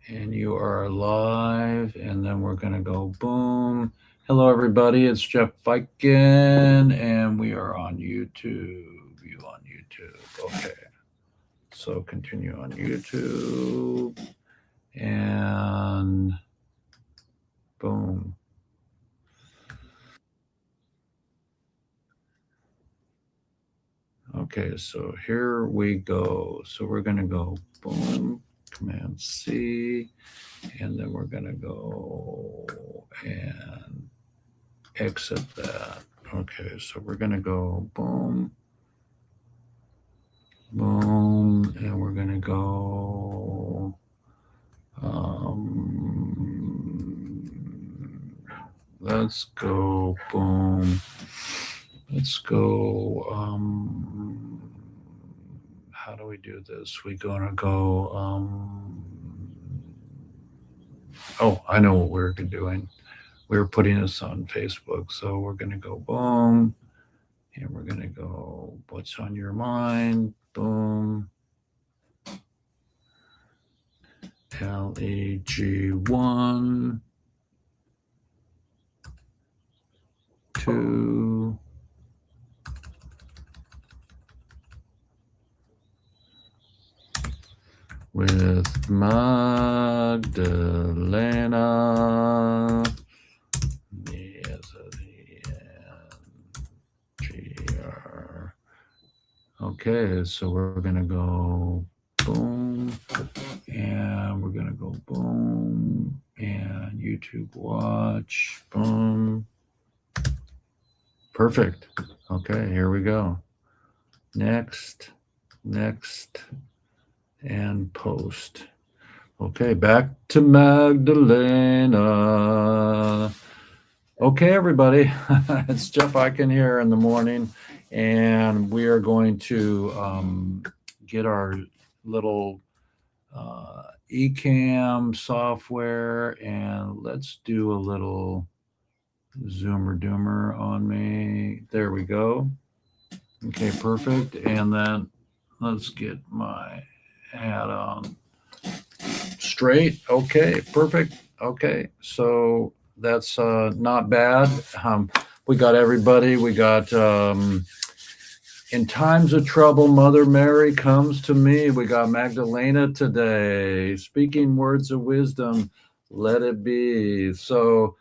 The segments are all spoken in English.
And you are live, and then we're going to go boom. Hello, everybody. It's Jeff Eichen, and we are on YouTube. You on YouTube. Okay. So continue on YouTube, and boom. Okay, so here we go. So we're going to go boom, Command C, and then we're going to go and exit that. Okay, so we're going to go boom, boom, and we're going to go let's go boom. Let's go how do we do this? We're gonna go oh, I know what we're doing. We're putting this on Facebook, so we're gonna go boom, and we're gonna go what's on your mind, boom, LEG1 2 with Magdelena. Okay, so we're gonna go boom, and we're gonna go boom, and YouTube watch, boom. Perfect. Okay, here we go. Next, and post. Okay, back to Magdelena. Okay, everybody, it's Jeff Eichen here in the morning, and we are going to get our little eCam software, and let's do a little zoomer doomer on me. There we go. Okay, perfect. And then let's get my hat on straight. Okay, perfect. Okay, so that's not bad. We got everybody. We got in times of trouble, Mother Mary comes to me. We got Magdelena today, speaking words of wisdom. Let it be. So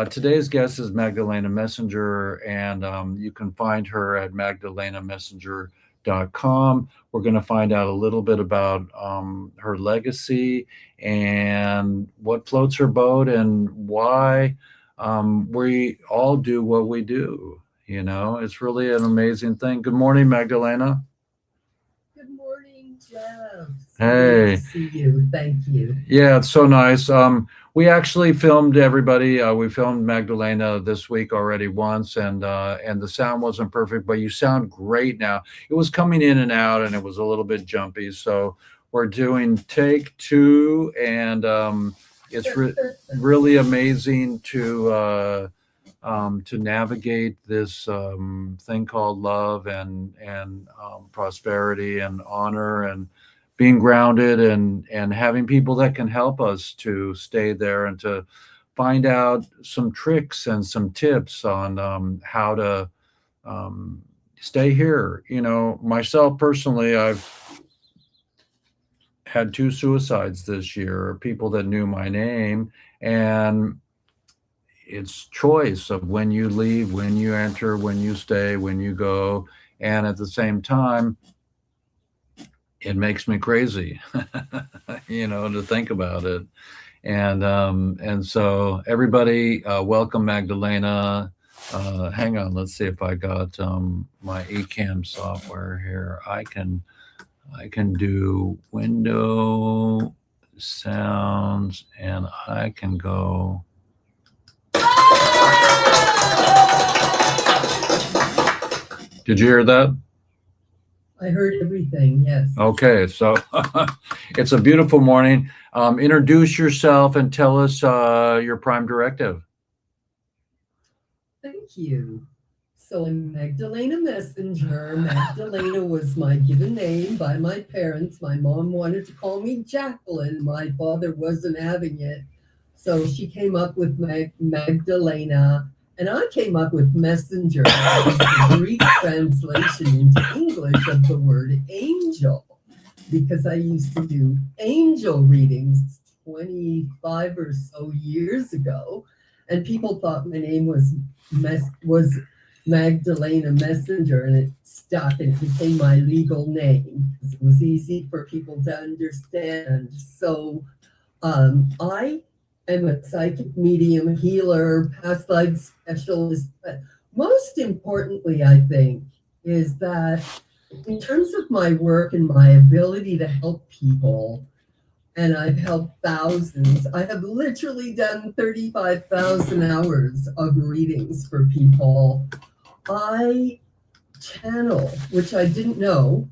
today's guest is Magdelena Messenger, and you can find her at magdelenamessenger.com. We're going to find out a little bit about her legacy and what floats her boat and why we all do what we do. You know, it's really an amazing thing. Good morning, Magdelena. Good morning, Jeff. Hey. Good to see you. Thank you. Yeah, it's so nice. We actually filmed everybody. We filmed Magdelena this week already once, and the sound wasn't perfect, but you sound great now. It was coming in and out, and it was a little bit jumpy. So we're doing take two, and it's really amazing to navigate this thing called love and prosperity and honor and being grounded and having people that can help us to stay there and to find out some tricks and some tips on how to um, stay here. You know, myself personally, I've had two suicides this year, people that knew my name, and it's choice of when you leave, when you enter, when you stay, when you go, and at the same time it makes me crazy you know, to think about it. And so everybody, welcome Magdelena. Hang on, let's see if I got my eCam software here. I can do window sounds, and I can go. Did you hear that? I heard everything, yes. Okay, so it's a beautiful morning. Introduce yourself and tell us your prime directive. Thank you. So I'm Magdelena Messenger. Magdelena was my given name by my parents. My mom wanted to call me Jacqueline. My father wasn't having it. So she came up with Magdelena, and I came up with Messenger, which is the Greek translation into English of the word angel, because I used to do angel readings 25 or so years ago, and people thought my name was Magdelena Messenger, and it stuck and it became my legal name because it was easy for people to understand. So I am a psychic medium, healer, past life specialist, but most importantly, I think, is that in terms of my work and my ability to help people, and I've helped thousands. I have literally done 35,000 hours of readings for people. I channel, which I didn't know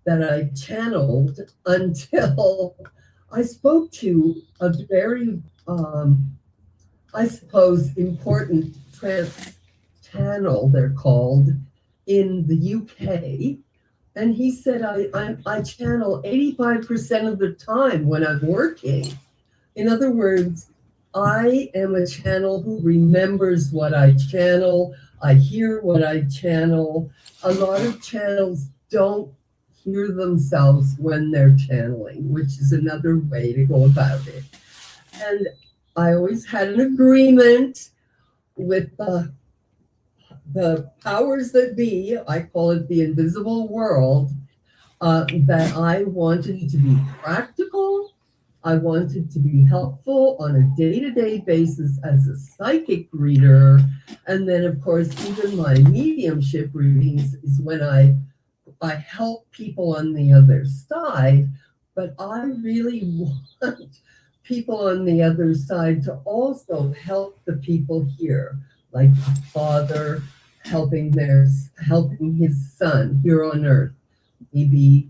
that I channeled until I spoke to a very, I suppose, important trance channel, they're called, in the UK. And he said, I channel 85% of the time when I'm working. In other words, I am a channel who remembers what I channel. I hear what I channel. A lot of channels don't hear themselves when they're channeling, which is another way to go about it. And I always had an agreement with the powers that be, I call it the invisible world, that I wanted to be practical. I wanted to be helpful on a day-to-day basis as a psychic reader. And then, of course, even my mediumship readings is when I help people on the other side. But I really want people on the other side to also help the people here, like the father helping his son here on earth. Maybe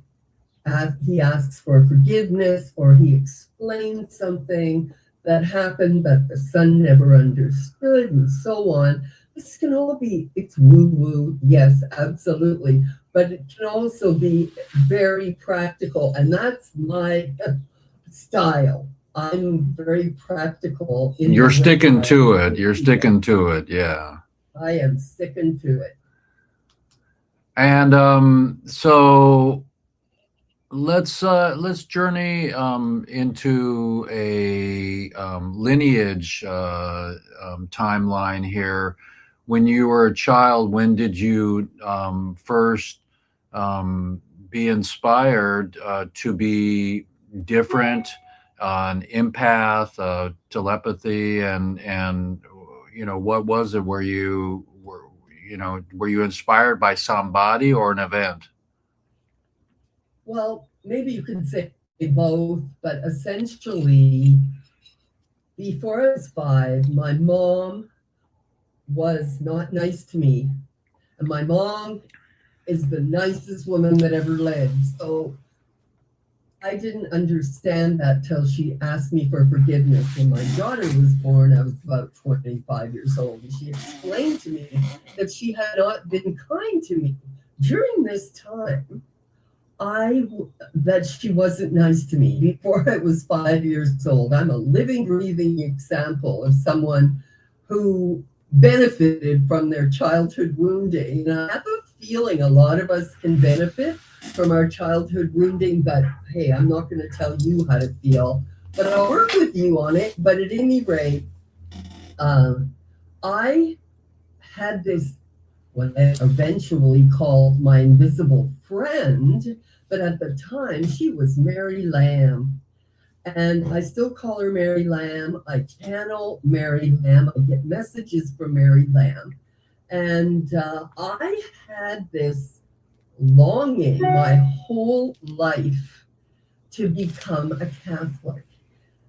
he asks for forgiveness, or he explains something that happened that the son never understood, and so on. This can all be, it's woo-woo, yes, absolutely, but it can also be very practical, and that's my style. I'm very practical. You're sticking to it. You're sticking to it, yeah. I am sticking to it. And so let's journey into a lineage timeline here. When you were a child, when did you first be inspired to be different, an empath, telepathy, and what was it? Were you inspired by somebody or an event? Well, maybe you could say both, but essentially, before I was 5, my mom was not nice to me. And my mom is the nicest woman that ever lived. So I didn't understand that till she asked me for forgiveness. When my daughter was born, I was about 25 years old. And she explained to me that she had not been kind to me. During this time, that she wasn't nice to me before I was 5 years old. I'm a living, breathing example of someone who benefited from their childhood wounding. And I have a feeling a lot of us can benefit from our childhood wounding, but hey, I'm not going to tell you how to feel, but I'll work with you on it. But at any rate, I had this, what I eventually called my invisible friend, but at the time she was Mary Lamb. And I still call her Mary Lamb. I channel Mary Lamb. I get messages from Mary Lamb. And I had this longing my whole life to become a Catholic.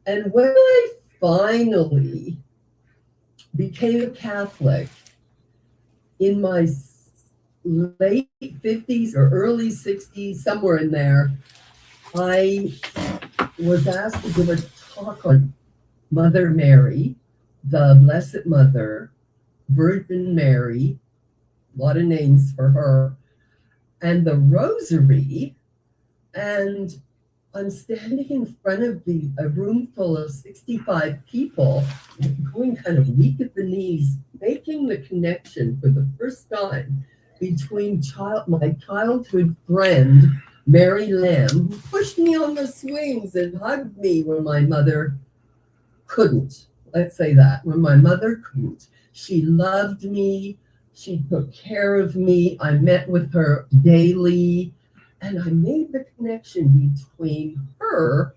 And when I finally became a Catholic in my late 50s or early 60s, somewhere in there, I was asked to give a talk on Mother Mary, the Blessed Mother, Virgin Mary, a lot of names for her, and the rosary. And I'm standing in front of a room full of 65 people, going kind of weak at the knees, making the connection for the first time between my childhood friend, Mary Lamb, who pushed me on the swings and hugged me when my mother couldn't. Let's say that. When my mother couldn't. She loved me. She took care of me. I met with her daily. And I made the connection between her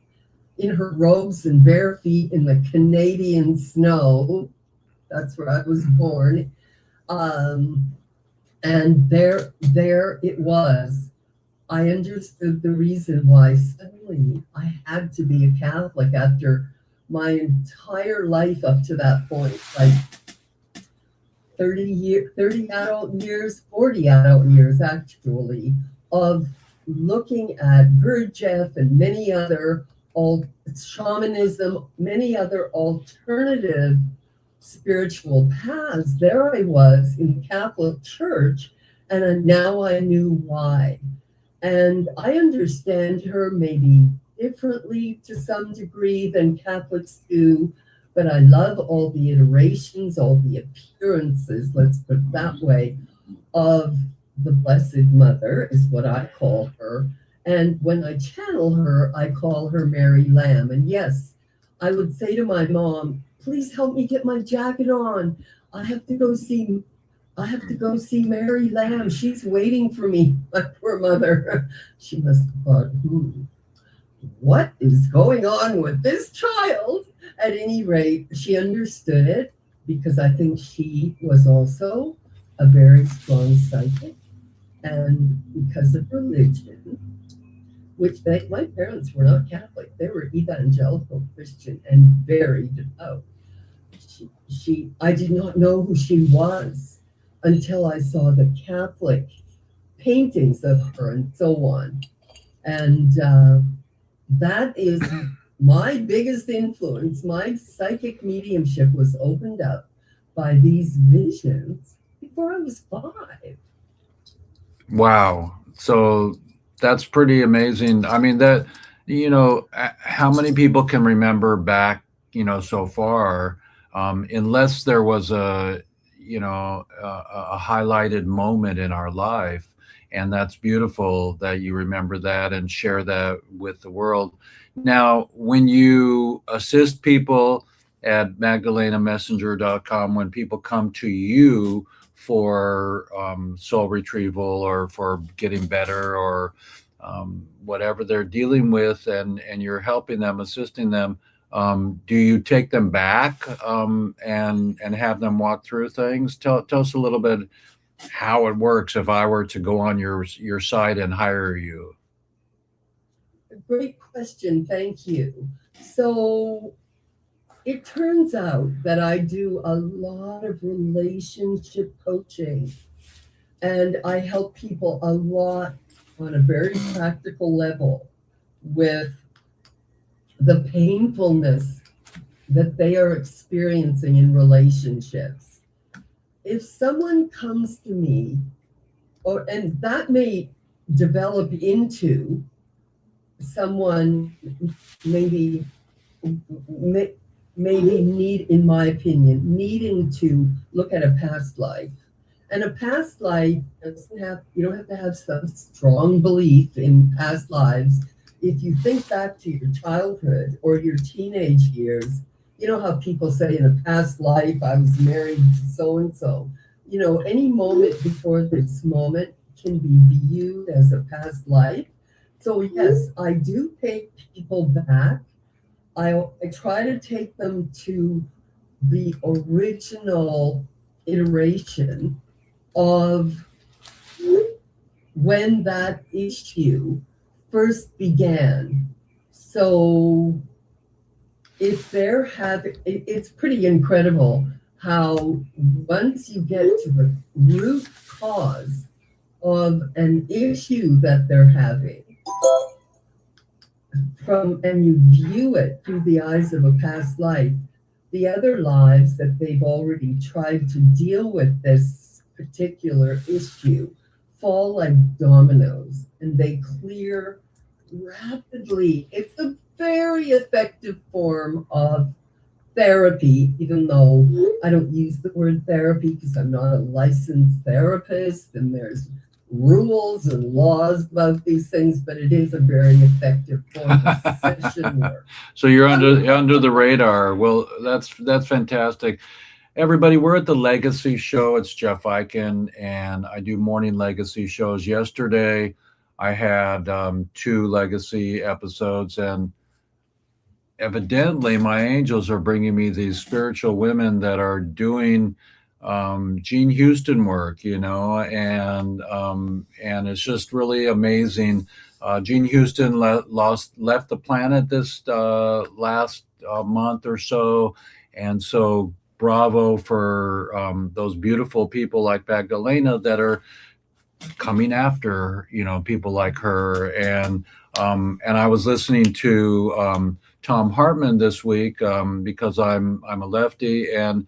in her robes and bare feet in the Canadian snow. That's where I was born. And there it was. I understood the reason why suddenly I had to be a Catholic after my entire life up to that point, like 30 adult years, 40 adult years actually, of looking at Gurdjieff and many other shamanism, many other alternative spiritual paths. There I was in the Catholic Church, and now I knew why. And I understand her maybe differently to some degree than Catholics do, but I love all the iterations, all the appearances, let's put it that way, of the Blessed Mother, is what I call her. And when I channel her, I call her Mary Lamb. And yes, I would say to my mom, please help me get my jacket on. I have to go see Mary Lamb. She's waiting for me, my poor mother. She must have thought, what is going on with this child? At any rate, she understood it because I think she was also a very strong psychic. And because of religion, which my parents were not Catholic, they were evangelical Christian and very devout. I did not know who she was until I saw the Catholic paintings of her and so on. And that is my biggest influence. My psychic mediumship was opened up by these visions before I was 5. Wow. So that's pretty amazing. I mean, that, how many people can remember back, so far, unless there was a highlighted moment in our life. And that's beautiful that you remember that and share that with the world. Now, when you assist people at magdelenamessenger.com, when people come to you for soul retrieval or for getting better or whatever they're dealing with, and you're helping them, assisting them, do you take them back and have them walk through things? Tell us a little bit how it works if I were to go on your site and hire you. Great question. Thank you. So it turns out that I do a lot of relationship coaching, and I help people a lot on a very practical level with the painfulness that they are experiencing in relationships. If someone comes to me, and that may develop into someone maybe need, in my opinion, needing to look at a past life. And a past life you don't have to have some strong belief in past lives. If you think back to your childhood or your teenage years, you know how people say in a past life, I was married to so-and-so. Any moment before this moment can be viewed as a past life. So yes, I do take people back. I try to take them to the original iteration of when that issue first began. So if it's pretty incredible how once you get to the root cause of an issue that they're having, and you view it through the eyes of a past life, the other lives that they've already tried to deal with this particular issue fall like dominoes and they clear rapidly. It's a very effective form of therapy, even though I don't use the word therapy because I'm not a licensed therapist and there's rules and laws about these things, but it is a very effective form of session work. So you're under the radar. Well, that's fantastic. Everybody, we're at the Legacy Show. It's Jeff Eichen, and I do morning Legacy shows. Yesterday, I had 2 Legacy episodes, and evidently my angels are bringing me these spiritual women that are doing Gene Houston work, and it's just really amazing. Gene Houston left the planet this last month or so, and so bravo for those beautiful people like Magdelena that are coming after people like her. And I was listening to Tom Hartman this week because I'm a lefty, and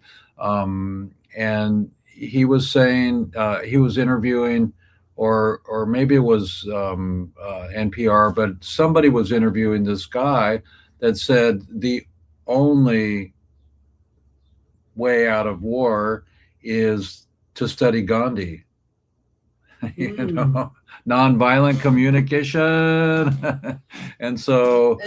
he was saying he was interviewing, or maybe it was NPR, but somebody was interviewing this guy that said the only way out of war is to study Gandhi. Nonviolent communication. And so,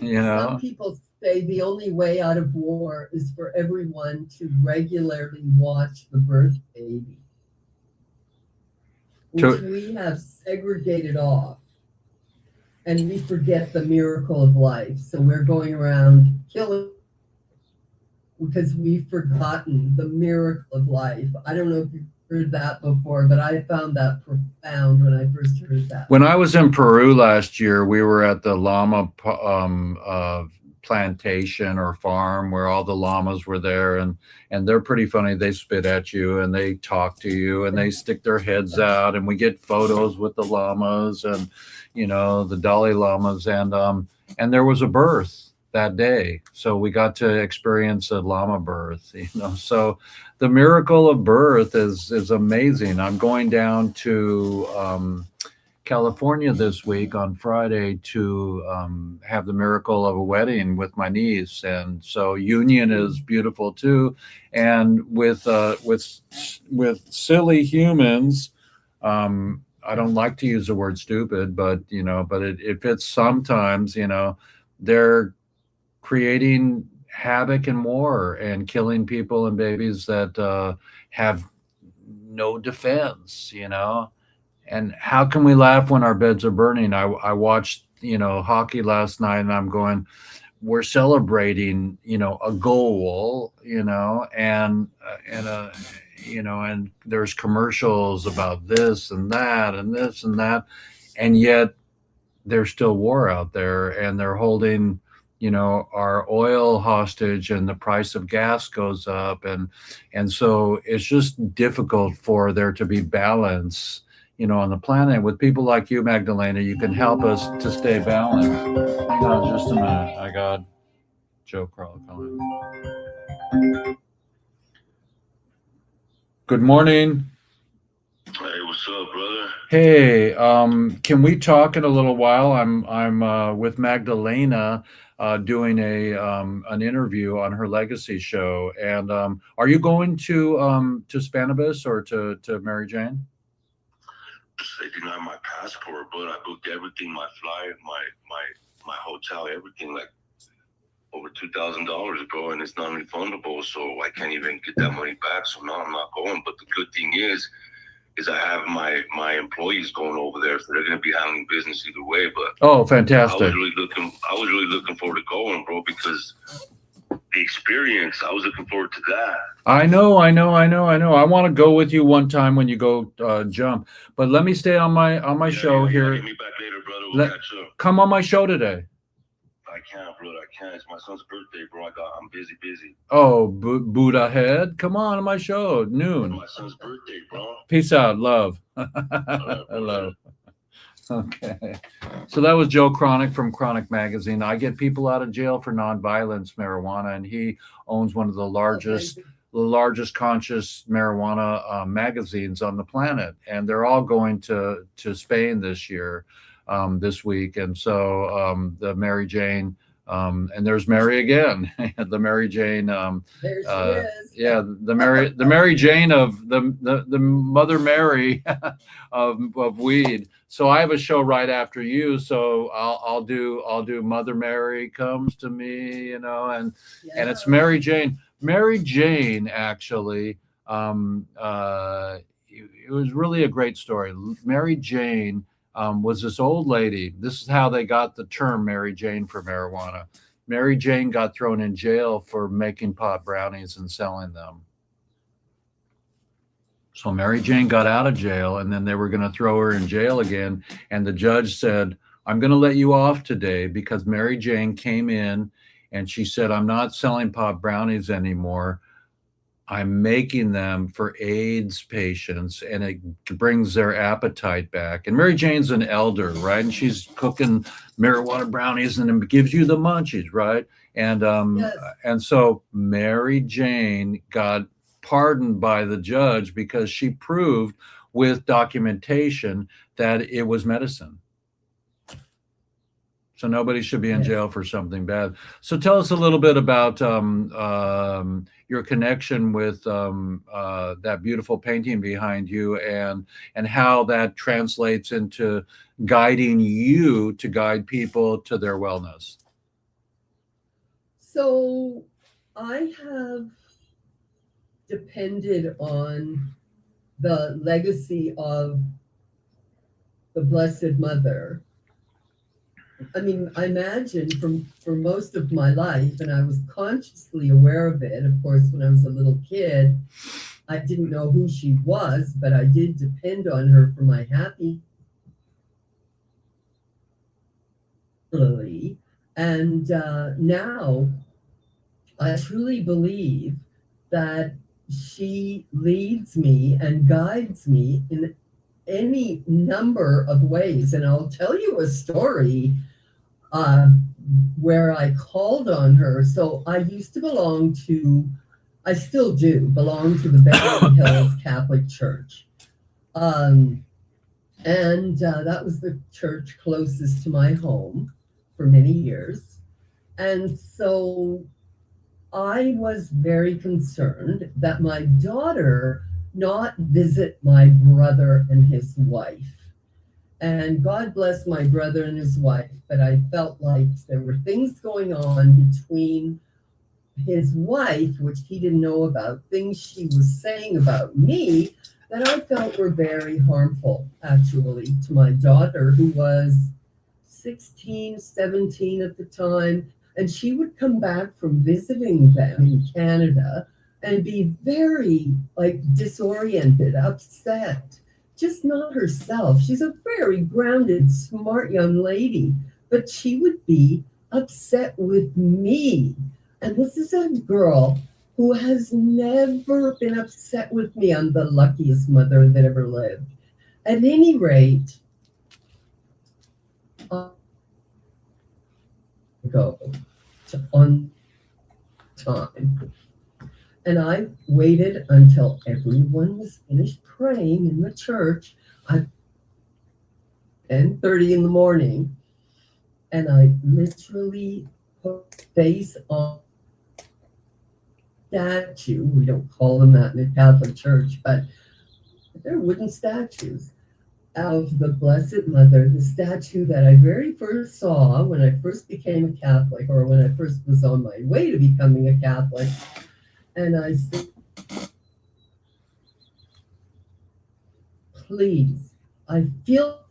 some people say the only way out of war is for everyone to regularly watch the birth baby, which we have segregated off, and we forget the miracle of life. So we're going around killing because we've forgotten the miracle of life. I don't know if you've heard that before, but I found that profound when I first heard that. When I was in Peru last year, we were at the llama plantation or farm where all the llamas were there, and they're pretty funny. They spit at you and they talk to you and they stick their heads out, and we get photos with the llamas and the Dalai Lamas, and there was a birth that day, so we got to experience a llama birth. So the miracle of birth is amazing. I'm going down to California this week on Friday to have the miracle of a wedding with my niece, and so union is beautiful too. And with silly humans, I don't like to use the word stupid, but it fits sometimes. They're creating havoc and war and killing people and babies that have no defense. And how can we laugh when our beds are burning? I watched hockey last night, and I'm going, we're celebrating a goal, and there's commercials about this and that and this and that, and yet there's still war out there, and they're holding our oil hostage, and the price of gas goes up, and so it's just difficult for there to be balance on the planet. With people like you, Magdelena, you can help us to stay balanced. Hang on just a minute. I got Joe Carl calling. Good morning. Hey, what's up, brother? Hey, can we talk in a little while? I'm with Magdelena doing an interview on her Legacy show, and are you going to Spanibus or to Mary Jane? They denied my passport, but I booked everything, my flight, my hotel, everything, like over $2,000, bro, and it's non-refundable, so I can't even get that money back. So now I'm not going. But the good thing is I have my employees going over there, so they're gonna be handling business either way. But oh, fantastic! I was really looking forward to going, bro, because the experience. I was looking forward to that. I know. I want to go with you one time when you go jump. But let me stay on my show here. Hit me back later, brother. We'll catch up. Come on my show today. I can't, brother. I can't. It's my son's birthday, bro. I'm busy. Oh, Buddha head. Come on my show, noon. It's my son's birthday, bro. Peace out. Love. Right, love. Okay. So that was Joe Chronic from Chronic Magazine. I get people out of jail for nonviolence marijuana, and he owns one of the largest largest conscious marijuana magazines on the planet, and they're all going to Spain this year, this week. And so the Mary Jane, and there's Mary again, the Mary Jane. There she is. Yeah, the Mary Jane of the Mother Mary of weed. So I have a show right after you. So I'll do Mother Mary Comes to Me, and it's Mary Jane. Mary Jane, actually, it was really a great story. Mary Jane was this old lady. This is how they got the term Mary Jane for marijuana. Mary Jane got thrown in jail for making pot brownies and selling them. So Mary Jane got out of jail, and then they were going to throw her in jail again. And the judge said, I'm going to let you off today because Mary Jane came in and she said, I'm not selling pot brownies anymore. I'm making them for AIDS patients, and it brings their appetite back. And Mary Jane's an elder, right? And she's cooking marijuana brownies, and it gives you the munchies, right? And Yes. and so Mary Jane got pardoned by the judge because she proved with documentation that it was medicine. So nobody should be in jail for something bad. So tell us a little bit about your connection with that beautiful painting behind you, and how that translates into guiding you to guide people to their wellness. So I have depended on the legacy of the Blessed Mother. I mean, I imagine for most of my life, and I was consciously aware of it. Of course, when I was a little kid, I didn't know who she was, but I did depend on her for my happiness. And now I truly believe that she leads me and guides me in any number of ways. And I'll tell you a story where I called on her. So I used to I still do belong to the Beverly Hills Catholic Church. And that was the church closest to my home for many years. And so I was very concerned that my daughter not visit my brother and his wife. And God bless my brother and his wife, but I felt like there were things going on between his wife, which he didn't know about, things she was saying about me that I felt were very harmful, actually, to my daughter, who was 16, 17 at the time. And she would come back from visiting them in Canada and be very disoriented, upset, just not herself. She's a very grounded, smart young lady, but she would be upset with me. And this is a girl who has never been upset with me. I'm the luckiest mother that ever lived. At any rate, go on time. And I waited until everyone was finished praying in the church at 10:30 in the morning. And I literally put face on statue. We don't call them that in the Catholic Church, but they're wooden statues of the Blessed Mother, the statue that I very first saw when I first became a Catholic, or when I first was on my way to becoming a Catholic. And I said, please, I feel,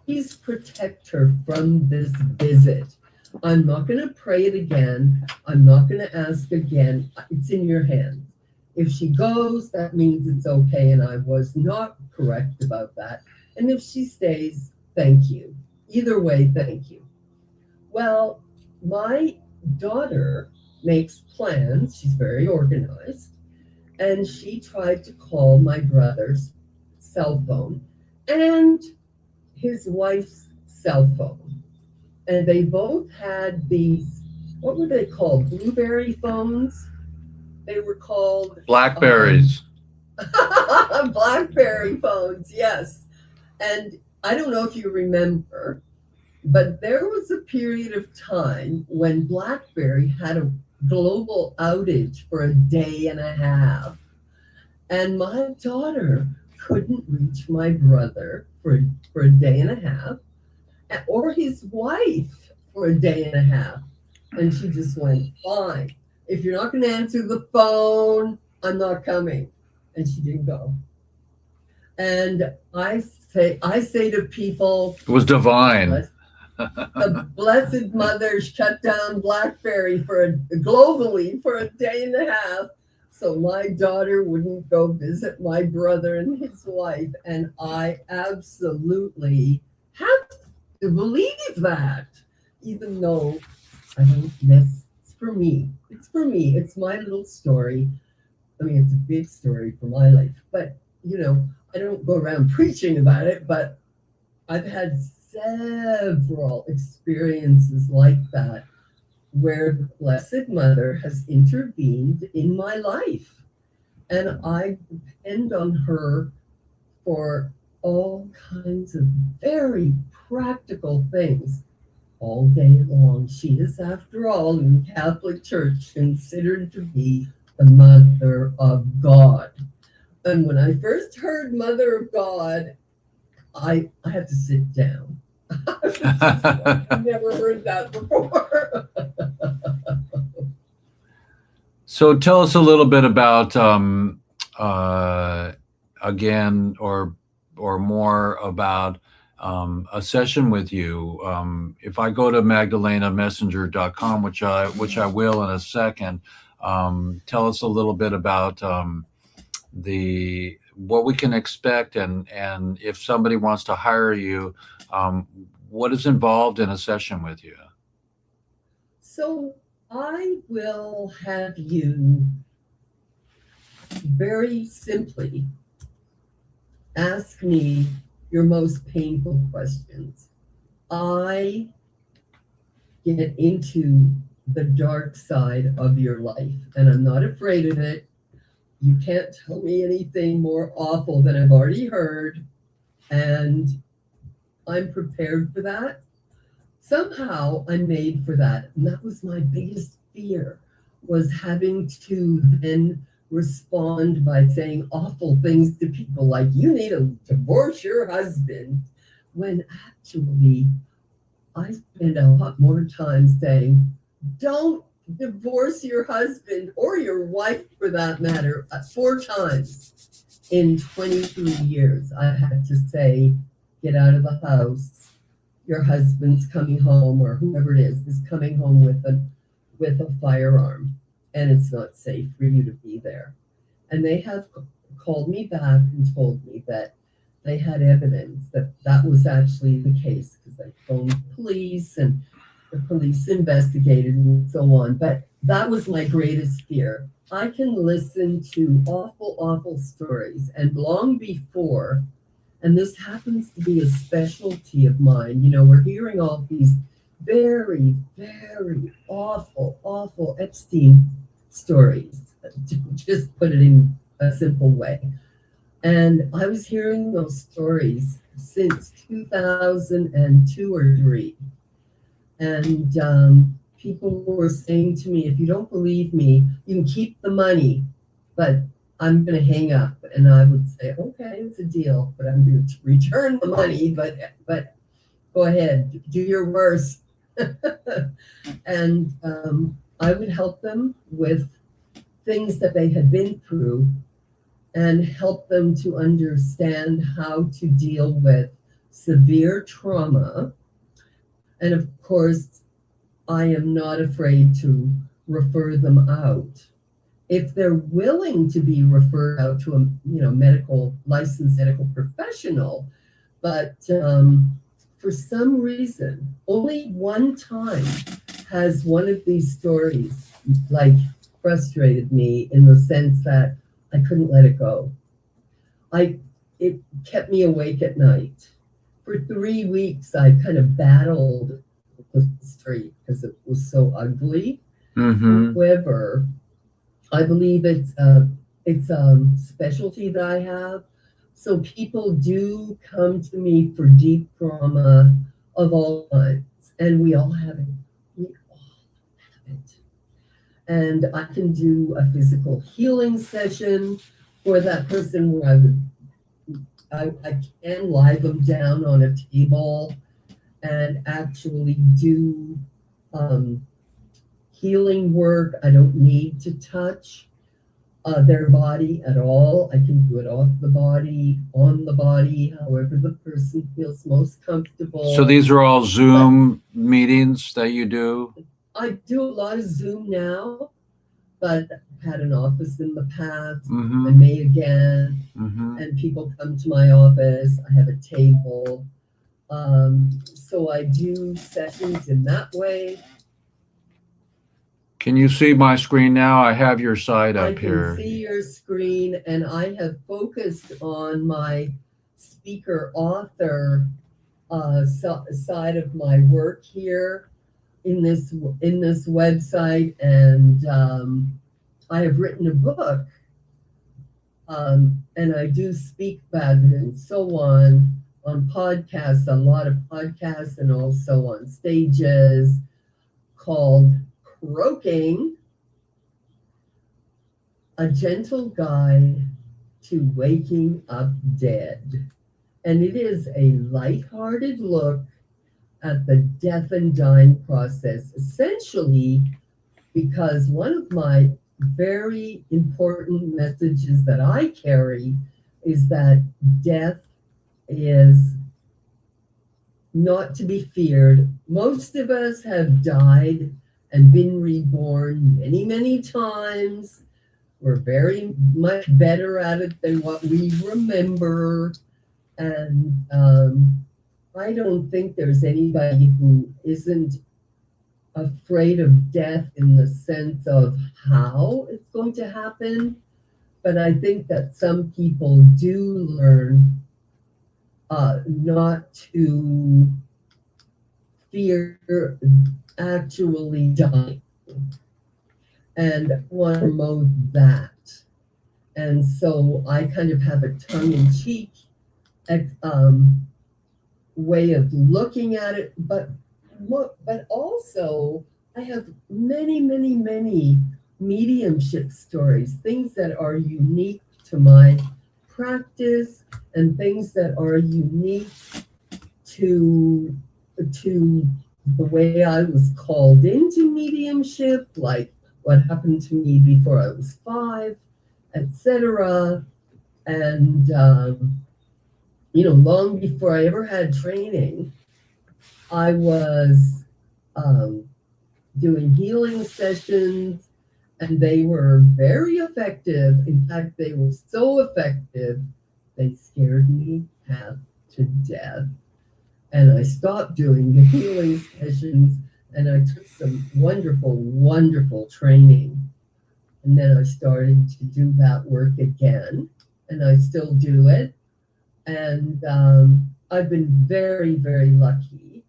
please protect her from this visit. I'm not going to pray it again. I'm not going to ask again. It's in your hands. If she goes, that means it's okay, and I was not correct about that. And if she stays, thank you. Either way, thank you. Well, my daughter makes plans. She's very organized. And she tried to call my brother's cell phone and his wife's cell phone. And they both had these what were they called? Blueberry phones? They were called Blackberries. BlackBerry phones, yes. And I don't know if you remember, but there was a period of time when BlackBerry had a global outage for a day and a half. And my daughter couldn't reach my brother for a day and a half, or his wife for a day and a half. And she just went, fine. If you're not going to answer the phone, I'm not coming. And she didn't go. And I say to people, It was divine. the Blessed Mother shut down BlackBerry globally for a day and a half, so my daughter wouldn't go visit my brother and his wife. And I absolutely have to believe that, even though I don't. It's for me. It's for me. It's my little story. I mean, it's a big story for my life, but I don't go around preaching about it, but I've had several experiences like that where the Blessed Mother has intervened in my life. And I depend on her for all kinds of very practical things all day long. She is, after all, in Catholic Church, considered to be the Mother of God. And when I first heard Mother of God, I had to sit down. I've never heard that before. So tell us a little bit about, again, or more about a session with you. If I go to magdelenamessenger.com, which I will in a second, tell us a little bit about what we can expect, and if somebody wants to hire you, what is involved in a session with you? So I will have you very simply ask me your most painful questions. I get into the dark side of your life, and I'm not afraid of it. You can't tell me anything more awful than I've already heard, and I'm prepared for that. Somehow I'm made for that. And that was my biggest fear, was having to then respond by saying awful things to people like, you need to divorce your husband, when actually I spend a lot more time saying, don't divorce your husband, or your wife for that matter. 4 times in 23 years I had to say, get out of the house. Your husband's coming home, or whoever it is coming home with a firearm, and it's not safe for you to be there. And they have called me back and told me that they had evidence that that was actually the case, because they phoned police and the police investigated and so on. But that was my greatest fear. I can listen to awful, awful stories, and long before, and this happens to be a specialty of mine, we're hearing all these very, very awful, awful Epstein stories, to just put it in a simple way. And I was hearing those stories since 2002 or 3. And people were saying to me, if you don't believe me, you can keep the money, but I'm going to hang up. And I would say, okay, it's a deal, but I'm going to return the money, but go ahead, do your worst. And I would help them with things that they had been through, and help them to understand how to deal with severe trauma. And of course, I am not afraid to refer them out. If they're willing to be referred out to a licensed medical professional, but for some reason, only one time has one of these stories frustrated me, in the sense that I couldn't let it go. It kept me awake at night. For 3 weeks, I kind of battled the street because it was so ugly. Mm-hmm. However, I believe it's specialty that I have. So people do come to me for deep trauma of all kinds, and we all have it. We all have it. And I can do a physical healing session for that person where I can lie them down on a table and actually do healing work. I don't need to touch their body at all. I can do it off the body, on the body, however the person feels most comfortable. So these are all Zoom meetings that you do? I do a lot of Zoom now, but I've had an office in the past. Mm-hmm. I may again, Mm-hmm. and people come to my office. I have a table. So I do sessions in that way. Can you see my screen now? I have your site I up can here. see your screen, and I have focused on my speaker author side of my work here in this website, and I have written a book, and I do speak about it and so on podcasts, a lot of podcasts, and also on stages called Croaking, A Gentle Guide to Waking Up Dead. And it is a lighthearted look at the death and dying process, essentially because one of my very important messages that I carry is that death is not to be feared. Most of us have died and been reborn many, many times. We're very much better at it than what we remember. And I don't think there's anybody who isn't afraid of death in the sense of how it's going to happen. But I think that some people do learn not to fear actually dying and want to promote that. And so I kind of have a tongue-in-cheek way of looking at it, but also I have many, many, many mediumship stories, things that are unique to my practice and things that are unique to the way I was called into mediumship, like what happened to me before I was 5, etc. And long before I ever had training, I was doing healing sessions, and they were very effective. In fact, they were so effective, they scared me half to death. And I stopped doing the healing sessions, and I took some wonderful, wonderful training. And then I started to do that work again, and I still do it. And I've been very, very lucky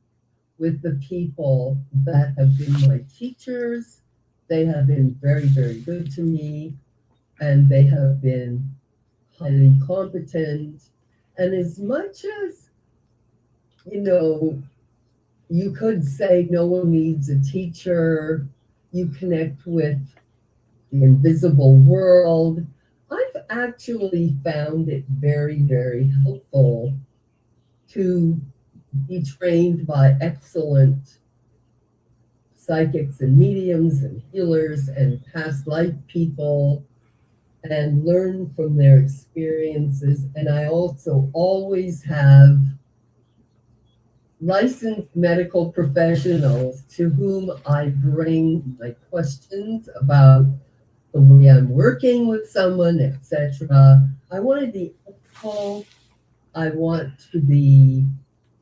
with the people that have been my teachers. They have been very, very good to me, and they have been highly competent. And as much as, you could say no one needs a teacher, you connect with the invisible world, I've actually found it very, very helpful to be trained by excellent psychics and mediums and healers and past life people and learn from their experiences. And I also always have licensed medical professionals to whom I bring my questions about the way I'm working with someone, etc. I want to be ethical, I want to be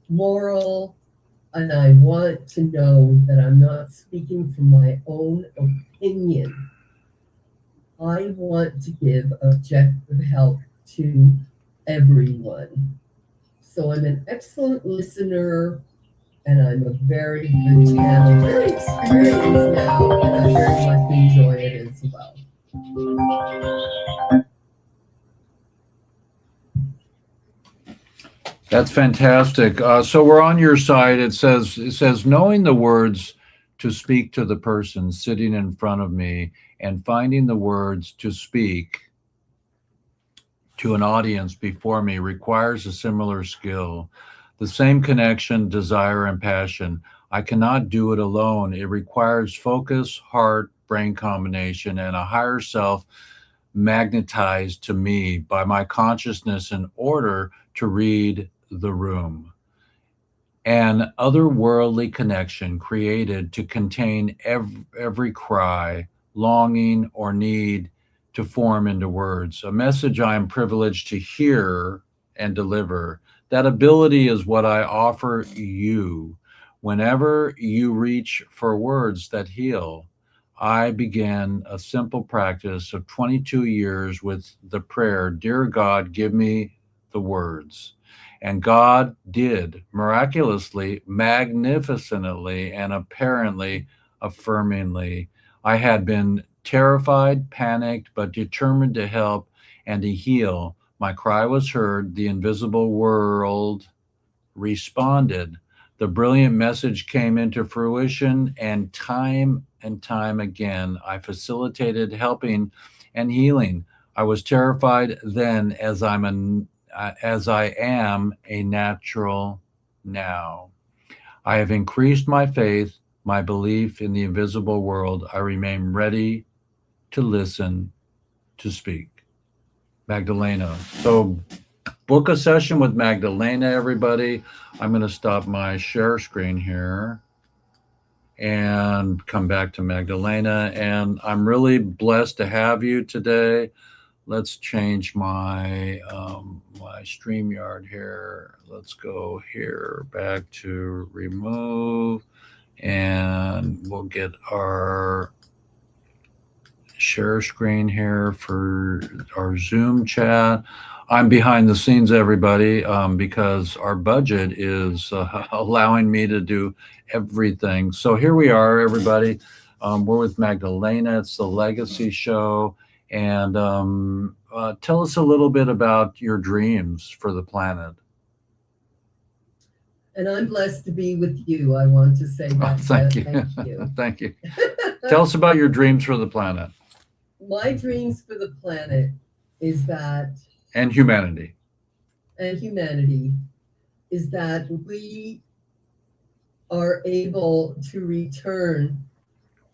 moral, and I want to know that I'm not speaking from my own opinion. I want to give objective help to everyone. So I'm an excellent listener. and I'm a very good chanter, very experienced now, and I very much enjoy it as well. That's fantastic. So we're on your side. It says knowing the words to speak to the person sitting in front of me and finding the words to speak to an audience before me requires a similar skill, the same connection, desire, and passion. I cannot do it alone. It requires focus, heart, brain combination, and a higher self magnetized to me by my consciousness in order to read the room. An otherworldly connection created to contain every cry, longing, or need to form into words. A message I am privileged to hear and deliver. That ability is what I offer you. Whenever you reach for words that heal, I began a simple practice of 22 years with the prayer, Dear God, give me the words. And God did miraculously, magnificently, and apparently affirmingly. I had been terrified, panicked, but determined to help and to heal. My cry was heard. The invisible world responded. The brilliant message came into fruition, and time again, I facilitated helping and healing. I was terrified then, as I am a natural now. I have increased my faith, my belief in the invisible world. I remain ready to listen, to speak. Magdelena. So book a session with Magdelena, everybody. I'm going to stop my share screen here and come back to Magdelena. And I'm really blessed to have you today. Let's change my my StreamYard here. Let's go here back to remove, and we'll get our share screen here for our Zoom chat. I'm behind the scenes, everybody, because our budget is allowing me to do everything. So here we are, everybody. We're with Magdelena. It's the Legacy Show. And tell us a little bit about your dreams for the planet. And I'm blessed to be with you. I want to say that. Thank you. Thank you. Thank you. Tell us about your dreams for the planet. My dreams for the planet is that, and humanity is that we are able to return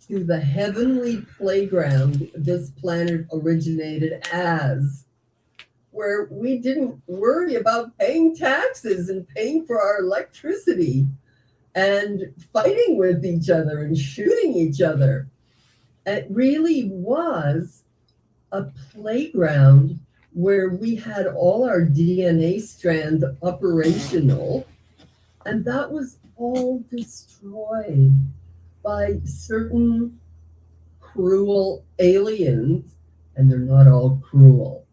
to the heavenly playground this planet originated as, where we didn't worry about paying taxes and paying for our electricity and fighting with each other and shooting each other. It really was a playground where we had all our DNA strands operational, and that was all destroyed by certain cruel aliens. And they're not all cruel,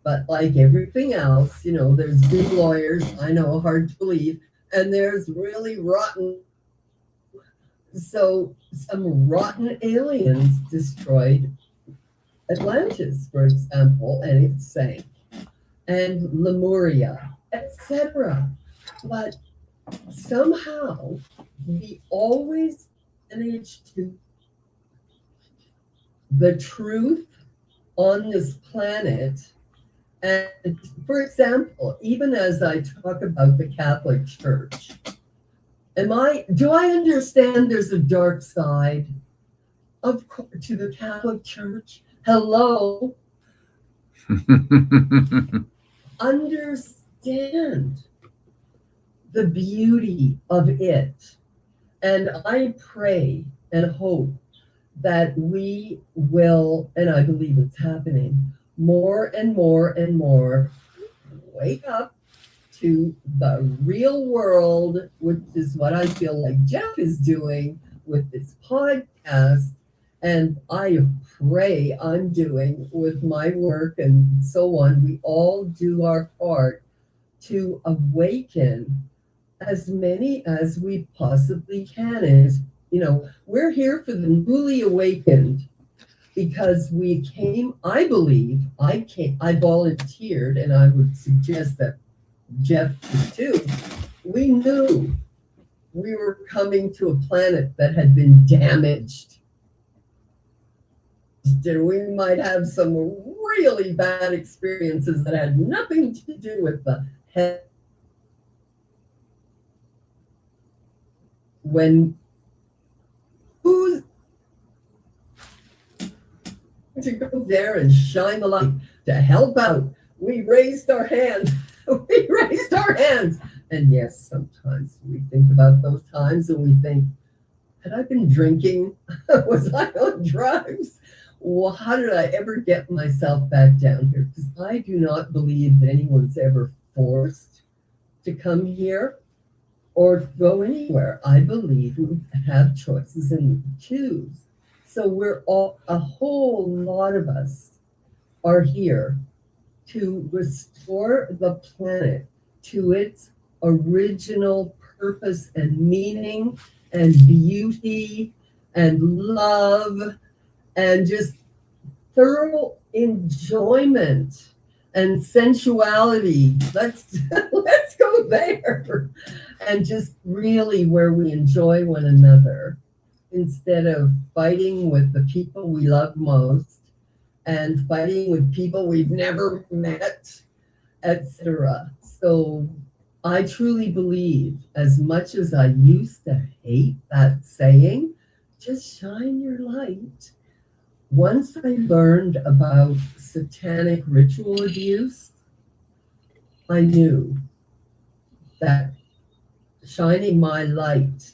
but like everything else, there's good lawyers, I know, hard to believe, and there's really rotten. So some rotten aliens destroyed Atlantis, for example, and it sank, and Lemuria, etc. But somehow we always managed to the truth on this planet. And for example, even as I talk about the Catholic Church, do I understand there's a dark side to the Catholic Church? Hello. Understand the beauty of it. And I pray and hope that we will, and I believe it's happening, more and more and more, wake up to the real world, which is what I feel like Jeff is doing with this podcast. And I pray I'm doing with my work and so on. We all do our part to awaken as many as we possibly can. And, we're here for the newly awakened because we came, I believe, I volunteered, and I would suggest that Jeff did too. We knew we were coming to a planet that had been damaged. We might have some really bad experiences that had nothing to do with the head. When who's to go there and shine the light to help out? We raised our hands. We raised our hands. And yes, sometimes we think about those times and we think, had I been drinking? Was I on drugs? Well, how did I ever get myself back down here? Because I do not believe that anyone's ever forced to come here or go anywhere. I believe we have choices and we choose. So a whole lot of us are here to restore the planet to its original purpose and meaning and beauty and love and just thorough enjoyment and sensuality. Let's go there. And just really where we enjoy one another instead of fighting with the people we love most and fighting with people we've never met, etc. So I truly believe, as much as I used to hate that saying, just shine your light. Once I learned about satanic ritual abuse, I knew that shining my light,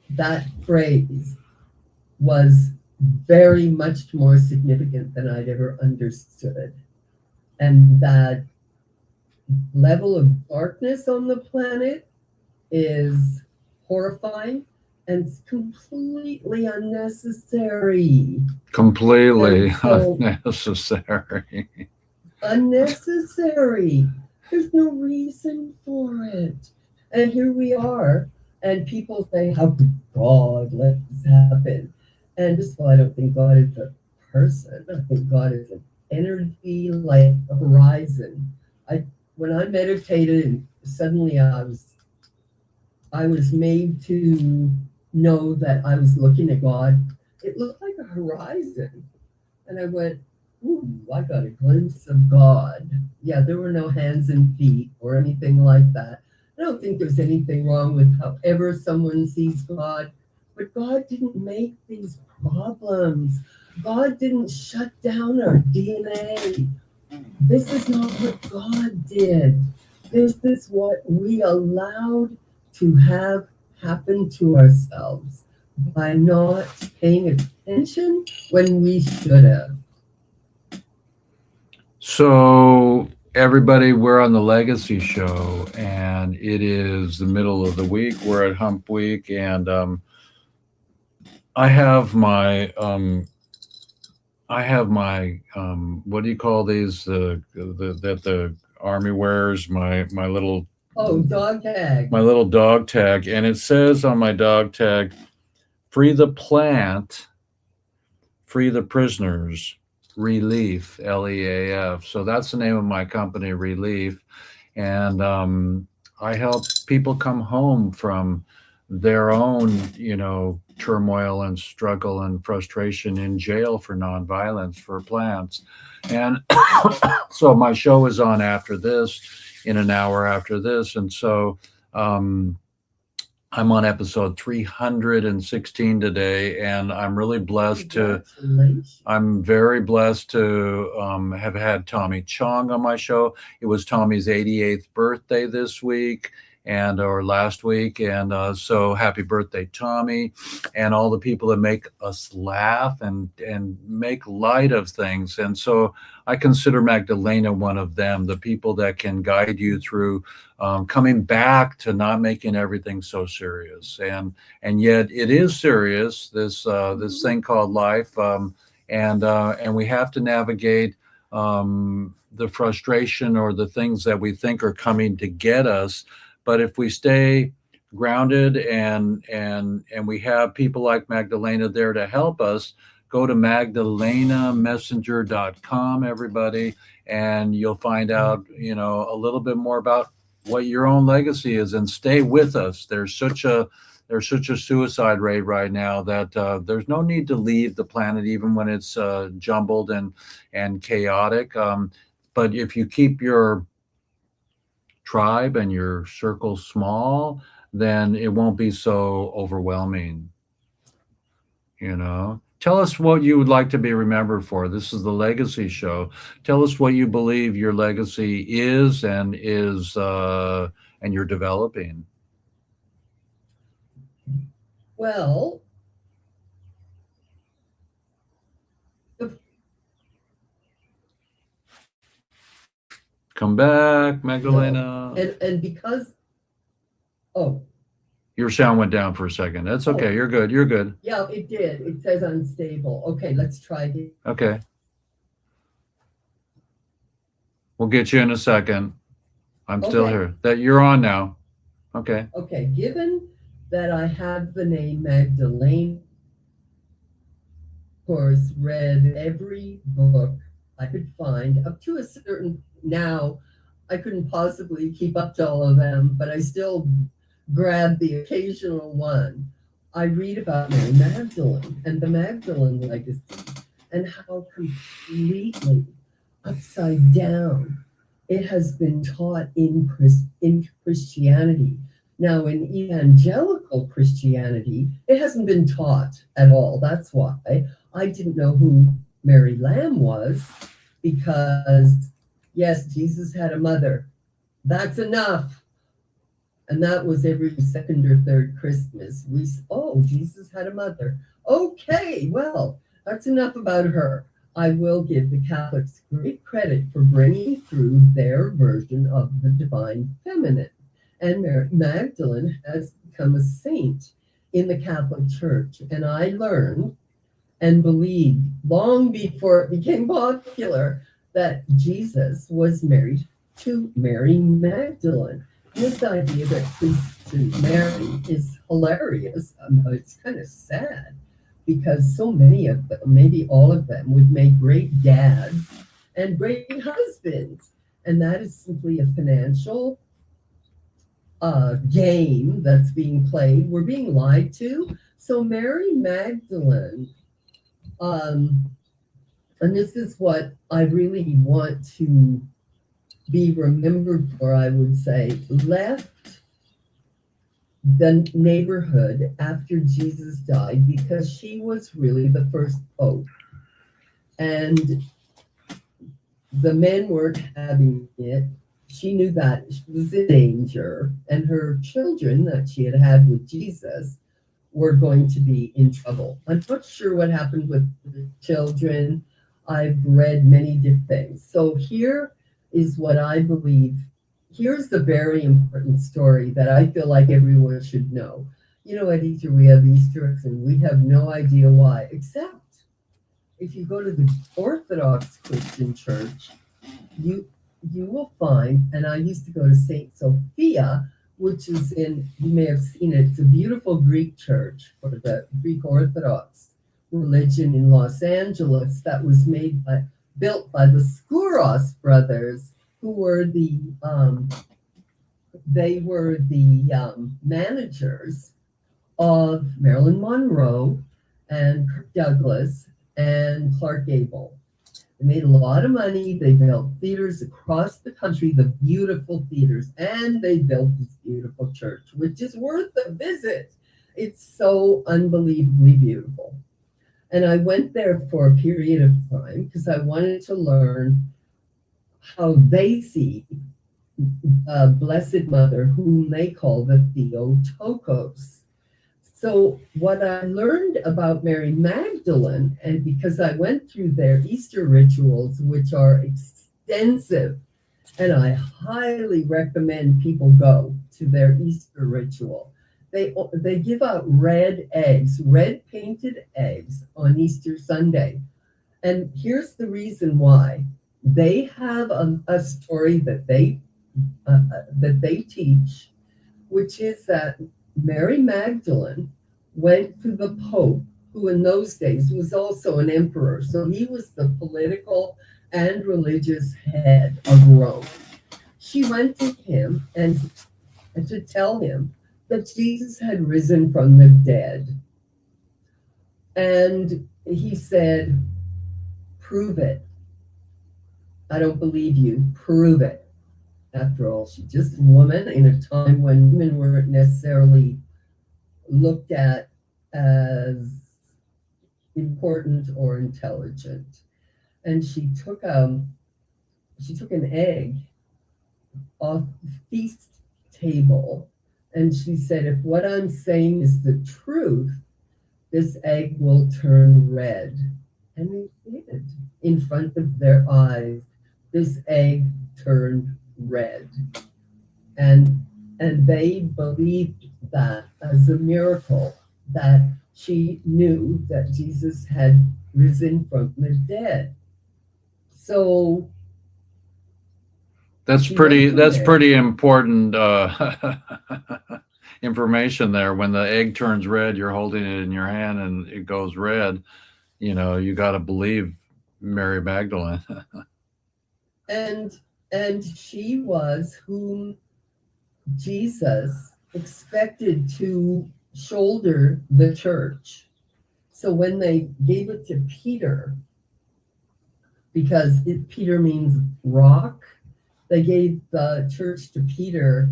that phrase, was very much more significant than I'd ever understood. And that level of darkness on the planet is horrifying and completely unnecessary. Completely so, unnecessary. Unnecessary. There's no reason for it. And here we are. And people say, how could God let this happen? And just, well, I don't think God is a person. I think God is an energy like a horizon. When I meditated, and suddenly I was made to know that I was looking at God. It looked like a horizon. And I went, ooh, I got a glimpse of God. Yeah, there were no hands and feet or anything like that. I don't think there's anything wrong with however someone sees God, but God didn't make these problems. God didn't shut down our DNA. This is not what God did. This is what we allowed to have happen to ourselves by not paying attention when we should have. So everybody, we're on the Legacy Show, and it is the middle of the week. We're at Hump Week, and I have my what do you call these? That the Army wears. My little dog tag. My little dog tag, and it says on my dog tag, "Free the plant, free the prisoners." Relief, L-E-A-F. So that's the name of my company, Relief. And I help people come home from their own, turmoil and struggle and frustration in jail for nonviolence, for plants. And so my show is on after this, in an hour after this. And so I'm on episode 316 today, and I'm really blessed I'm very blessed to have had Tommy Chong on my show. It was Tommy's 88th birthday this week or last week. And so happy birthday, Tommy, and all the people that make us laugh and make light of things. And so I consider Magdelena one of them, the people that can guide you through coming back to not making everything so serious. And yet it is serious, this thing called life. And we have to navigate the frustration or the things that we think are coming to get us But if we stay grounded and we have people like Magdelena there to help us, go to magdelenamessenger.com, everybody, and you'll find out, a little bit more about what your own legacy is, and stay with us. There's such a suicide rate right now that there's no need to leave the planet, even when it's jumbled and chaotic. But if you keep your tribe and your circle small, then it won't be so overwhelming. Tell us what you would like to be remembered for. This is the Legacy Show. Tell us what you believe your legacy is and you're developing. Well, Come back, Magdelena. and because your sound went down for a second. That's okay. You're good. Yeah, it did. It says unstable. Okay, let's try it. Okay. We'll get you in a second. I'm still here. That you're on now. Okay. Okay, given that I have the name Magdelena, of course, read every book I could find up to a certain, now I couldn't possibly keep up to all of them, but I still grab the occasional one. I read about Mary Magdalene and the Magdalene legacy and how completely upside down it has been taught in Christianity. Now, in evangelical Christianity, it hasn't been taught at all. That's why I didn't know who Mary Lamb was, because, yes, Jesus had a mother. That's enough. And that was every second or third Christmas. Jesus had a mother. Okay, well, that's enough about her. I will give the Catholics great credit for bringing through their version of the divine feminine. And Mary Magdalene has become a saint in the Catholic Church. And I learned and believed long before it became popular that Jesus was married to Mary Magdalene. This idea that priests to marry is hilarious. It's kind of sad, because so many of them, maybe all of them, would make great dads and great husbands. And that is simply a financial game that's being played. We're being lied to. So Mary Magdalene, and this is what I really want to be remembered for, I would say, left the neighborhood after Jesus died because she was really the first pope. And the men weren't having it. She knew that she was in danger, and her children that she had had with Jesus were going to be in trouble. I'm not sure what happened with the children. I've read many different things. So here is what I believe. Here's the very important story that I feel like everyone should know. At Easter, we have Easter eggs, and we have no idea why, except if you go to the Orthodox Christian Church, you will find, and I used to go to St. Sophia, which is you may have seen it, it's a beautiful Greek church for the Greek Orthodox religion in Los Angeles that was built by the Skouros brothers, who were the managers of Marilyn Monroe and Kirk Douglas and Clark Gable. They made a lot of money. They built theaters across the country, the beautiful theaters, and they built this beautiful church, which is worth a visit. It's so unbelievably beautiful. And I went there for a period of time because I wanted to learn how they see Blessed Mother, whom they call the Theotokos. So what I learned about Mary Magdalene, and because I went through their Easter rituals, which are extensive, and I highly recommend people go to their Easter ritual. They give out red painted eggs on Easter Sunday. And here's the reason why. They have a story that they teach which is that Mary Magdalene went to the Pope, who in those days was also an emperor. So he was the political and religious head of Rome. She went to him and to tell him that Jesus had risen from the dead. And he said, "Prove it. I don't believe you. Prove it." After all, she's just a woman in a time when women weren't necessarily looked at as important or intelligent. And she took an egg off the feast table, and she said, "If what I'm saying is the truth, this egg will turn red." And it did. In front of their eyes, this egg turned red. And they believed that as a miracle, that she knew that Jesus had risen from the dead. So That's pretty important information there. When the egg turns red, you're holding it in your hand and it goes red. You got to believe Mary Magdalene. and she was whom Jesus expected to shoulder the church. So when they gave it to Peter, because Peter means rock, they gave the church to Peter.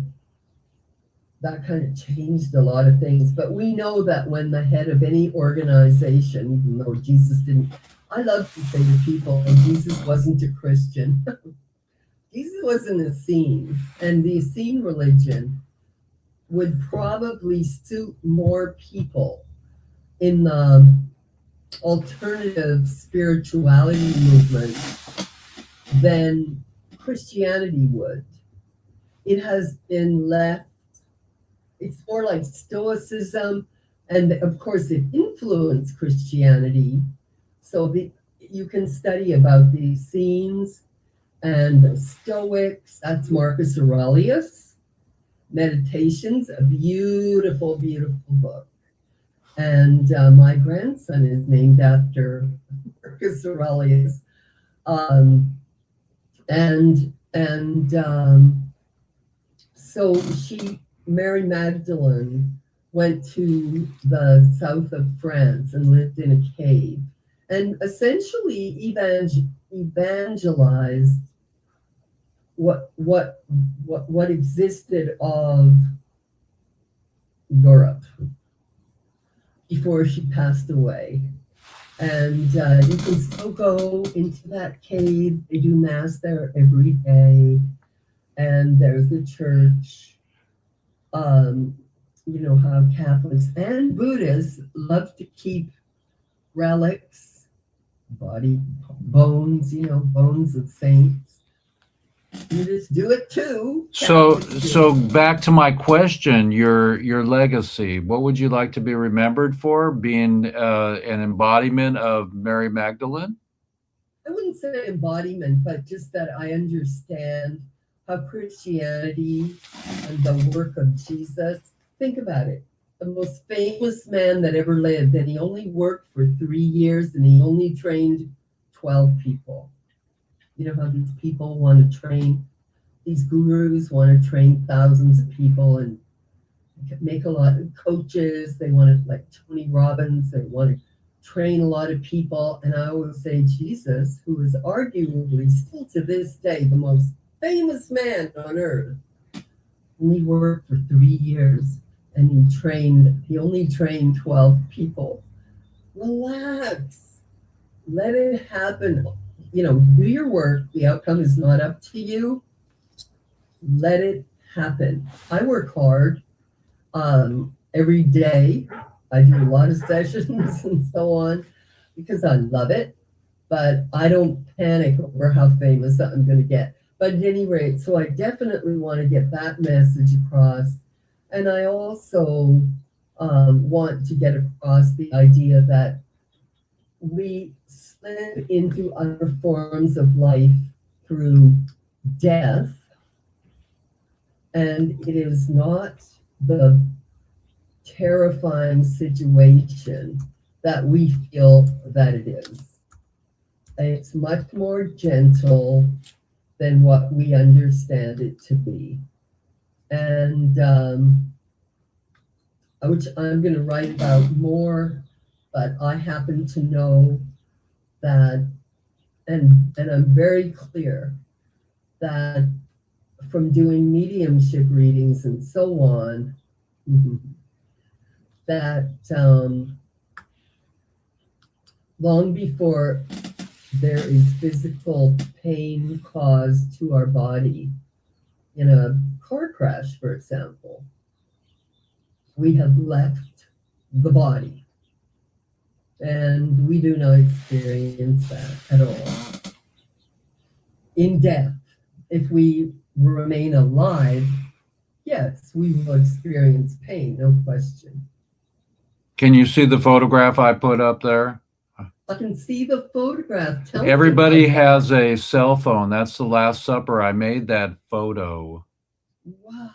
That kind of changed a lot of things. But we know that when the head of any organization, even though Jesus didn't, I love to say to people, Jesus wasn't a Christian. Jesus was an Essene, and the Essene religion would probably suit more people in the alternative spirituality movement than Christianity would. It has been left, it's more like Stoicism, and of course it influenced Christianity. So you can study about the Essenes and the Stoics. That's Marcus Aurelius. Meditations, a beautiful, beautiful book. And my grandson is named after Marcus Aurelius. So Mary Magdalene went to the south of France and lived in a cave and essentially evangelized what existed of Europe before she passed away. And you can still go into that cave. They do mass there every day, and there's the church. You know how Catholics and Buddhists love to keep relics, body bones, bones of saints. Buddhists do it too. So back to my question, your legacy. What would you like to be remembered for? Being an embodiment of Mary Magdalene? I wouldn't say embodiment, but just that I understand how Christianity and the work of Jesus. Think about it. The most famous man that ever lived, and he only worked for 3 years, and he only trained 12 people. You know how these people want to train, these gurus want to train thousands of people and make a lot of coaches. They want to, like Tony Robbins, they want to train a lot of people. And I always say Jesus, who is arguably still to this day the most famous man on earth, only worked for 3 years, and he only trained 12 people. Relax. Let it happen. Do your work. The outcome is not up to you. Let it happen. I work hard every day. I do a lot of sessions and so on because I love it, but I don't panic over how famous I'm going to get. But at any rate, so I definitely want to get that message across. And I also want to get across the idea that we slip into other forms of life through death. And it is not the terrifying situation that we feel that it is. It's much more gentle than what we understand it to be. And which I'm going to write about more, but I happen to know that, and I'm very clear that from doing mediumship readings and so on, that long before there is physical pain caused to our body in a car crash, for example, we have left the body. And we do not experience that at all. In death, if we remain alive, yes, we will experience pain, no question. Can you see the photograph I put up there? I can see the photograph. Tell me Everybody about has a cell phone. That's the Last Supper. I made that photo. that. Wow.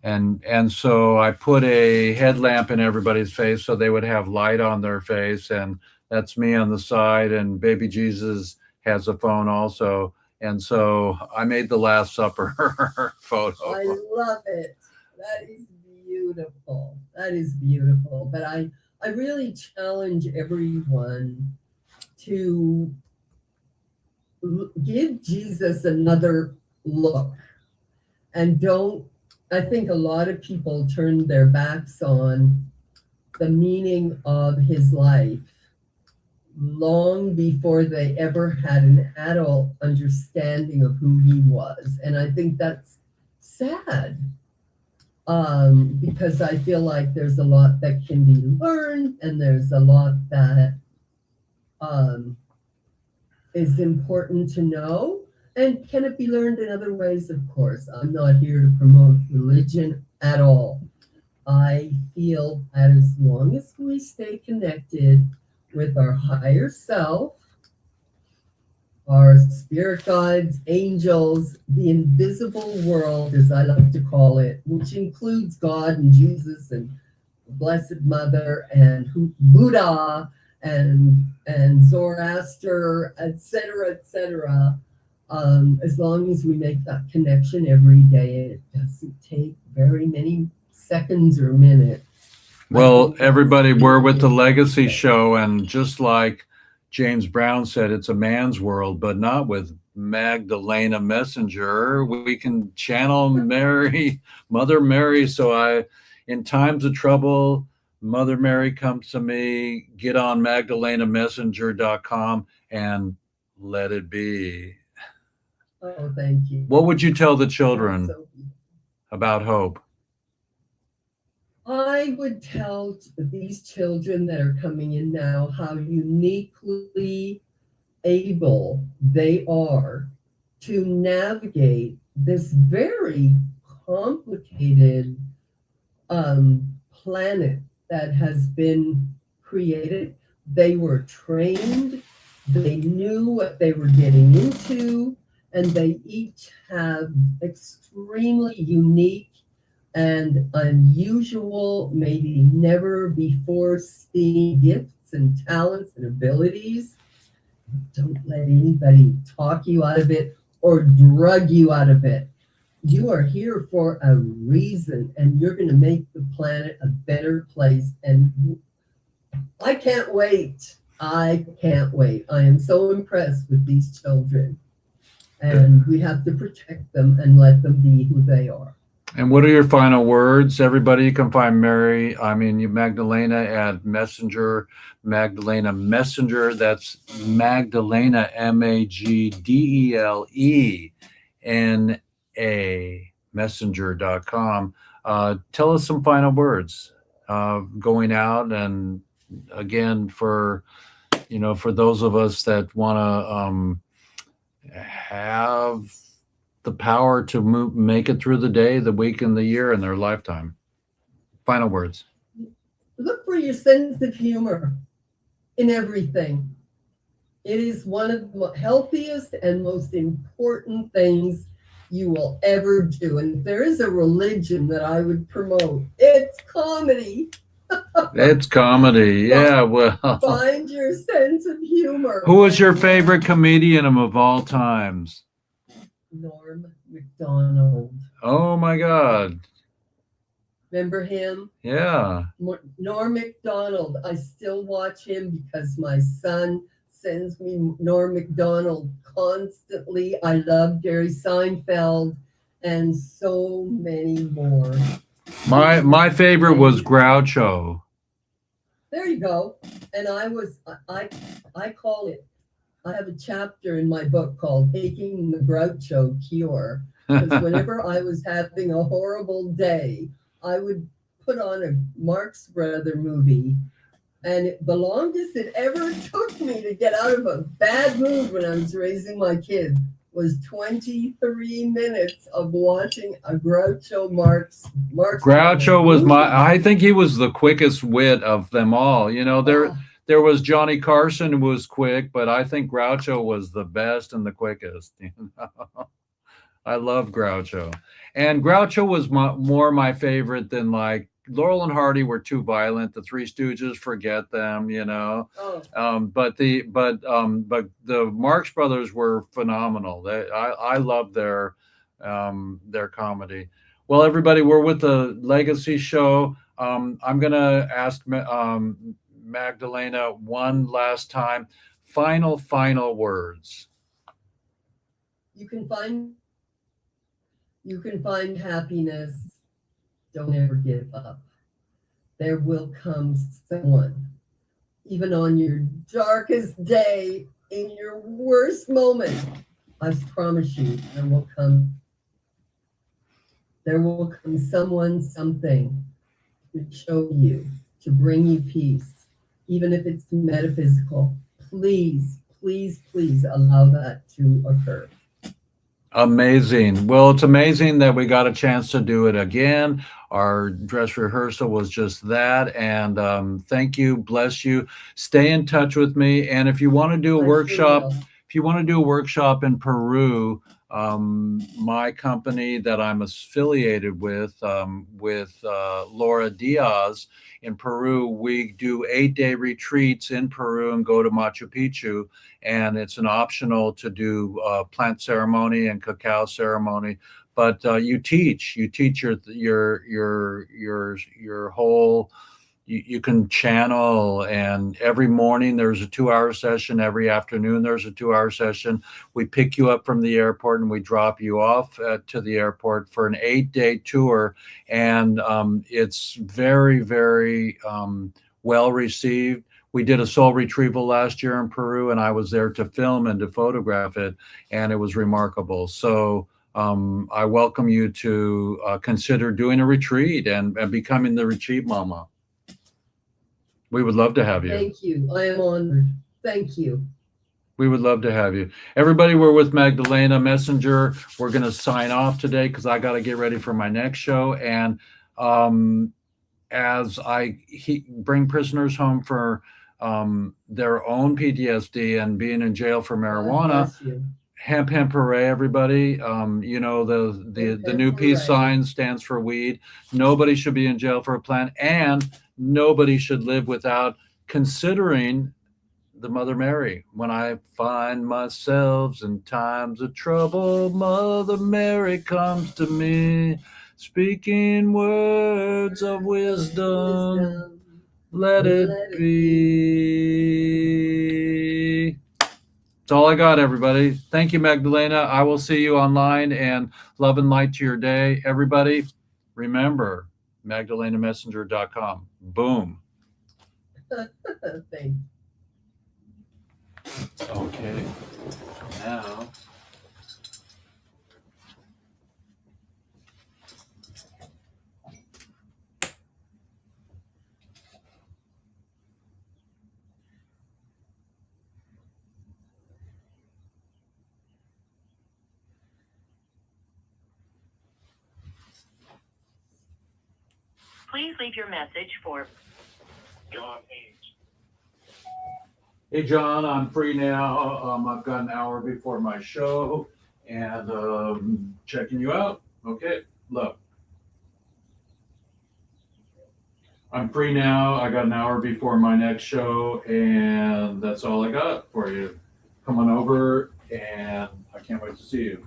And so I put a headlamp in everybody's face so they would have light on their face, and that's me on the side, and baby Jesus has a phone also. And so I made the Last Supper photo. I love it. That is beautiful. That is beautiful. But I really challenge everyone to give Jesus another look, and don't. I think a lot of people turn their backs on the meaning of his life long before they ever had an adult understanding of who he was. And I think that's sad, because I feel like there's a lot that can be learned, and there's a lot that is important to know. And can it be learned in other ways? Of course. I'm not here to promote religion at all. I feel that as long as we stay connected with our higher self, our spirit guides, angels, the invisible world, as I like to call it, which includes God and Jesus and the Blessed Mother and Buddha and Zoroaster, etc., etc. As long as we make that connection every day, it doesn't take very many seconds or minutes. Well, everybody, we're with the Legacy Show, and just like James Brown said, it's a man's world, but not with Magdelena Messenger. We can channel Mary, Mother Mary. So in times of trouble, Mother Mary comes to me. Get on magdelenamessenger.com and let it be. Oh, thank you. What would you tell the children about hope? I would tell these children that are coming in now how uniquely able they are to navigate this very complicated planet that has been created. They were trained, they knew what they were getting into, and they each have extremely unique and unusual, maybe never before seen gifts and talents and abilities. Don't let anybody talk you out of it or drug you out of it. You are here for a reason, and you're going to make the planet a better place. And I can't wait. I can't wait. I am so impressed with these children. And we have to protect them and let them be who they are. And what are your final words? Everybody, you can find Magdelena at Messenger, Magdelena Messenger. That's Magdelena, Magdelena, Messenger.com. Tell us some final words going out. And again, for those of us that want to have the power to make it through the day, the week, and the year in their lifetime. Final words. Look for your sense of humor in everything. It is one of the healthiest and most important things you will ever do. And if there is a religion that I would promote, it's comedy. It's comedy. Yeah, well. Find your sense of humor. Who is your favorite comedian of all times? Norm Macdonald. Oh my God. Remember him? Yeah. Norm Macdonald. I still watch him because my son sends me Norm Macdonald constantly. I love Jerry Seinfeld and so many more. My favorite was Groucho. There you go. And I call it, I have a chapter in my book called Taking the Groucho Cure. Because whenever I was having a horrible day, I would put on a Marx Brother movie. And the longest it ever took me to get out of a bad mood when I was raising my kids was 23 minutes of watching a Groucho Marx. Groucho was I think he was the quickest wit of them all. You know, there was Johnny Carson who was quick, but I think Groucho was the best and the quickest. You know? I love Groucho. And Groucho was more my favorite than like Laurel and Hardy were too violent. The Three Stooges, forget them, you know. But the Marx Brothers were phenomenal. I love their comedy. Well, everybody, we're with the Legacy Show. I'm gonna ask Magdelena one last time. Final words. You can find happiness. Don't ever give up. There will come someone, even on your darkest day, in your worst moment. I promise you, there will come someone, something to show you, to bring you peace, even if it's metaphysical. Please, please, please allow that to occur. Amazing. Well, it's amazing that we got a chance to do it again. Our dress rehearsal was just that. And thank you. Bless you. Stay in touch with me. And if you want to do a workshop, in Peru, my company that I'm affiliated with Laura Diaz in Peru, we do 8-day retreats in Peru and go to Machu Picchu. And it's an optional to do plant ceremony and cacao ceremony, but you teach your whole. You can channel, and every morning there's a 2-hour session. Every afternoon there's a 2-hour session. We pick you up from the airport and we drop you off to the airport for an 8-day tour, and it's very, very well received. We did a soul retrieval last year in Peru, and I was there to film and to photograph it, and it was remarkable. So I welcome you to consider doing a retreat and becoming the retreat mama. We would love to have you. Thank you. I am honored. Thank you. We would love to have you. Everybody, we're with Magdelena Messenger. We're going to sign off today because I got to get ready for my next show. And as I bring prisoners home for their own PTSD and being in jail for marijuana, hemp hooray, everybody. You know, the new peace sign stands for weed. Nobody should be in jail for a plant, and nobody should live without considering the Mother Mary. When I find myself in times of trouble, Mother Mary comes to me, speaking words of wisdom. Let it be. That's all I got, everybody. Thank you, Magdelena. I will see you online, and love and light to your day. Everybody, remember, MagdelenaMessenger.com. Boom. Thanks. Okay. Now. Please leave your message for John Haynes. Hey, John, I'm free now. I've got an hour before my show, and checking you out. Okay, love. I'm free now. I got an hour before my next show, and that's all I got for you. Come on over, and I can't wait to see you.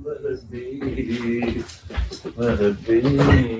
Let it be. Let it be.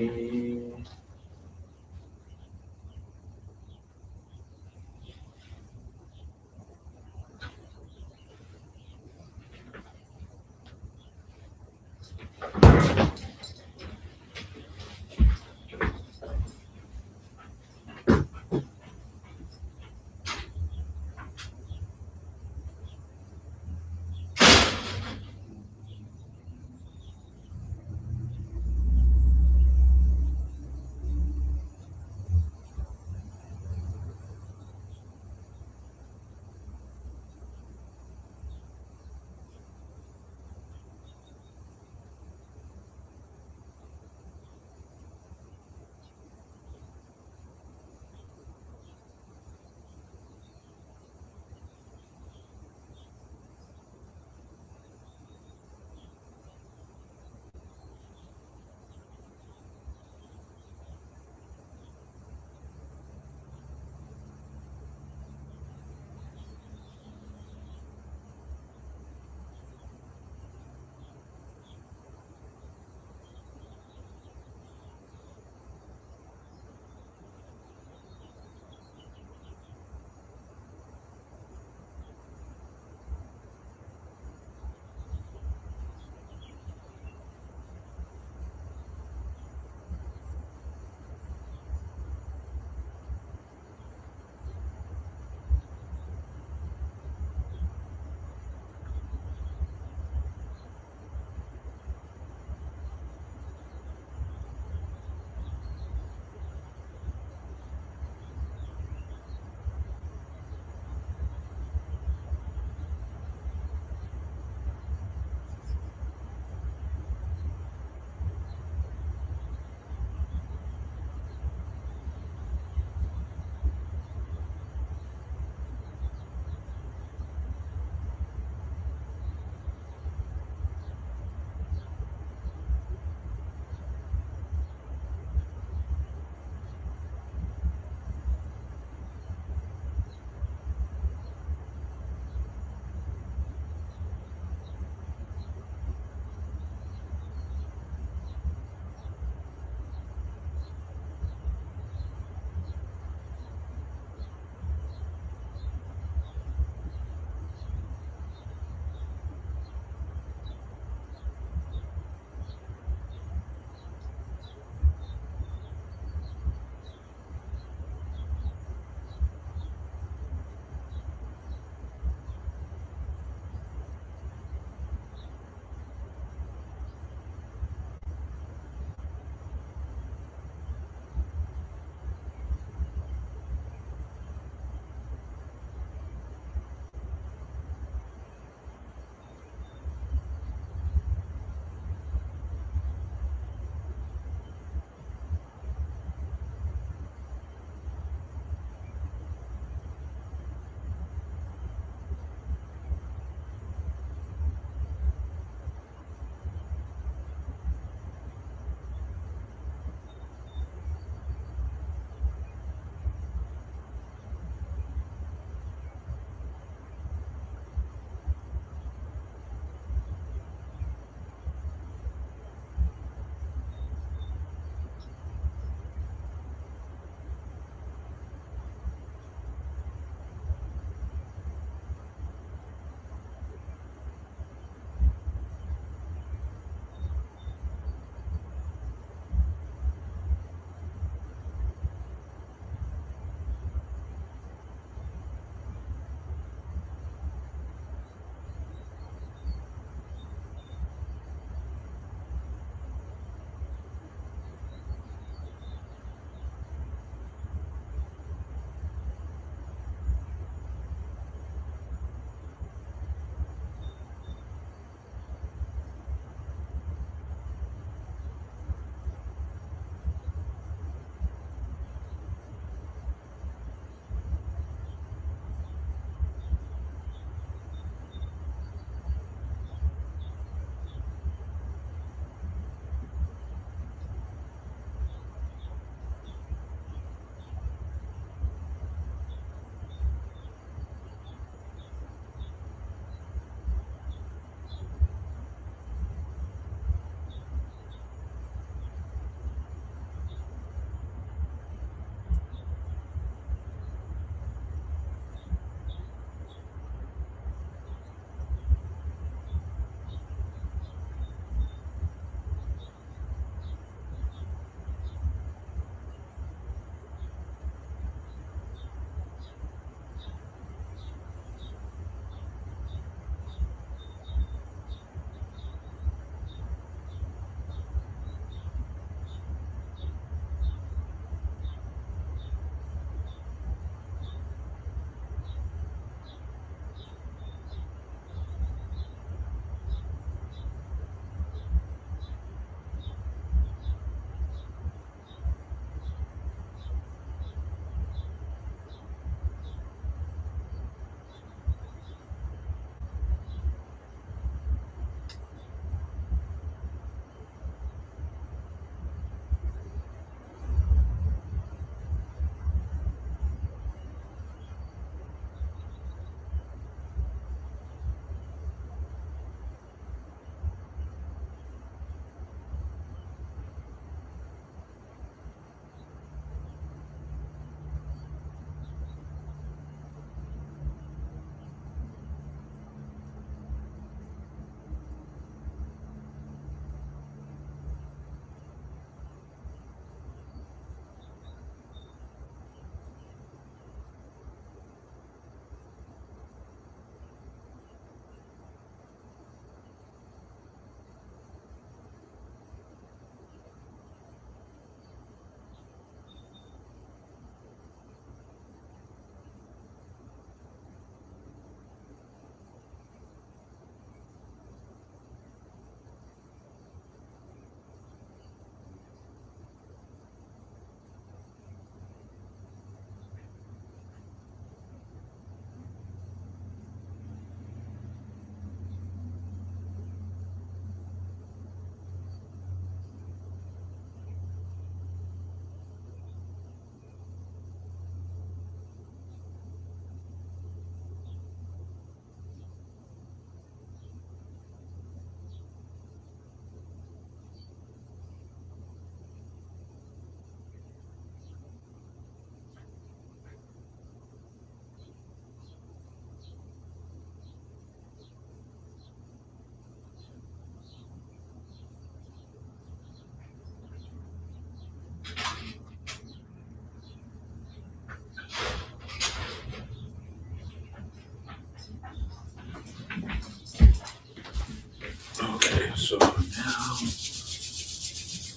so now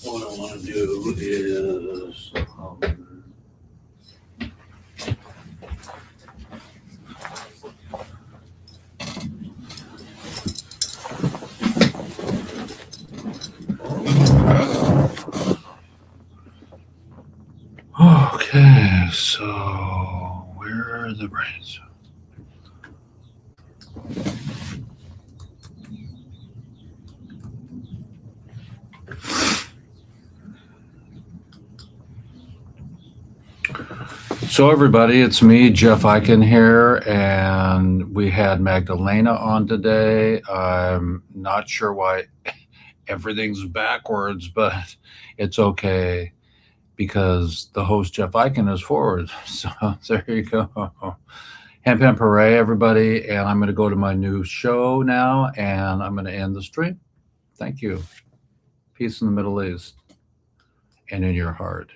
what I want to do is okay, so where are the brains? So everybody, it's me, Jeff Eichen here, and we had Magdelena on today. I'm not sure why everything's backwards, but it's okay because the host, Jeff Eichen, is forward. So there you go. Hemp hemp hooray, everybody. And I'm going to go to my new show now, and I'm going to end the stream. Thank you. Peace in the Middle East and in your heart.